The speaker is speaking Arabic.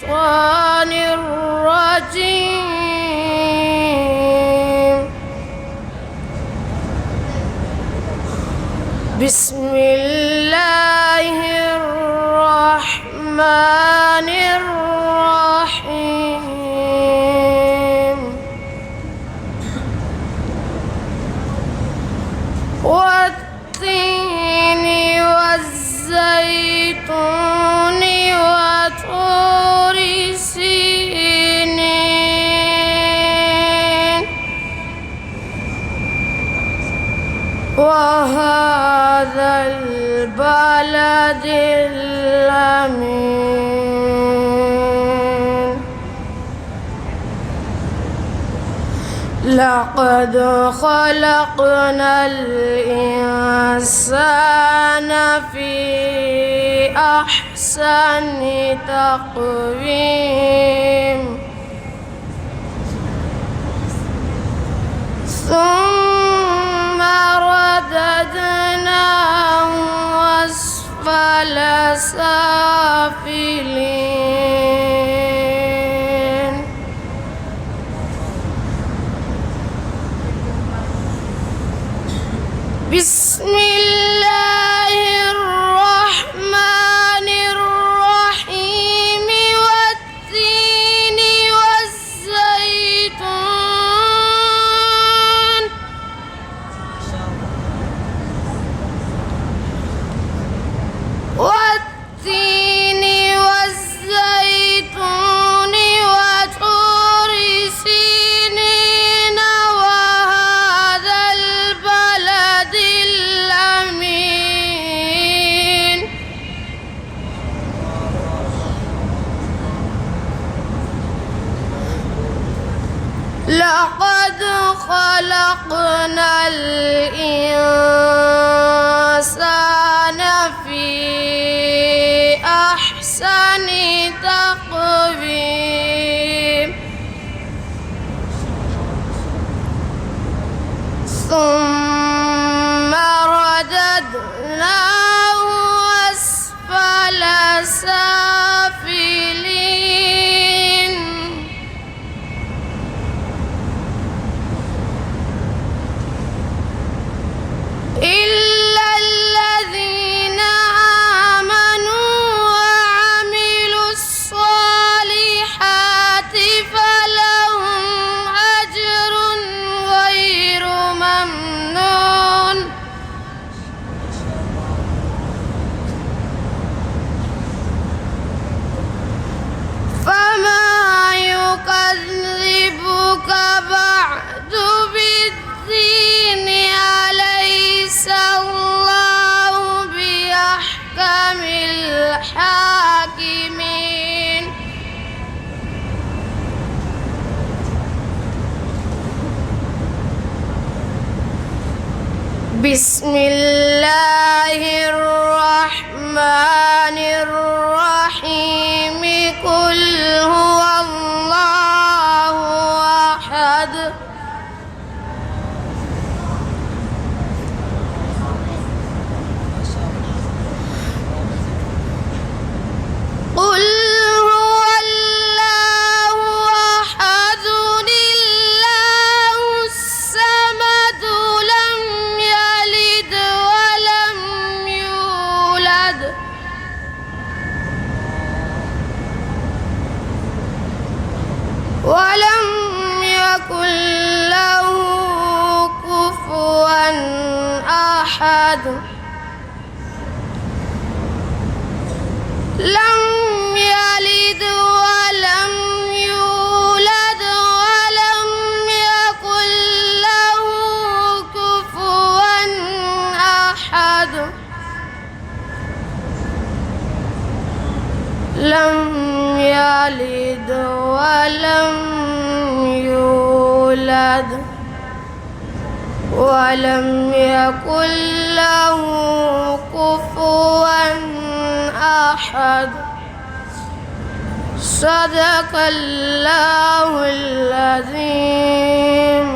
الشيطان الرجيم. بسم الله الرحمن الرحيم. والتين والزيتون وطور سينين وهذا البلد الأمين. لقد خلقنا الإنسان في أحسن تقويم ثم رددناه أسفل سافلين. بسم الله الرحمن الرحيم. والتين والزيتون والتين والزيتون وطور سينين وهذا البلد الأمين. لقد خلقنا الإنسان في أحسن تقويم ثم رددناه أسفل سافلين. إلا الذين آمنوا وعملوا الصالحات فلهم أجر غير ممنون. فما يكذبك بعد بالدين؟ أليس الله بأحكم الحاكمين؟ بسم الله الرحمن الرحيم. قل هو الله أحد قل هو الله أحد الله الصمد لم يلد ولم يولد ولم يكن له كفوا أحد. لم يلد ولم يولد ولم يكن له كفوا أحد. لم يلد ولم يولد ولم يكن له كفوا أحد. صدق الله العظيم.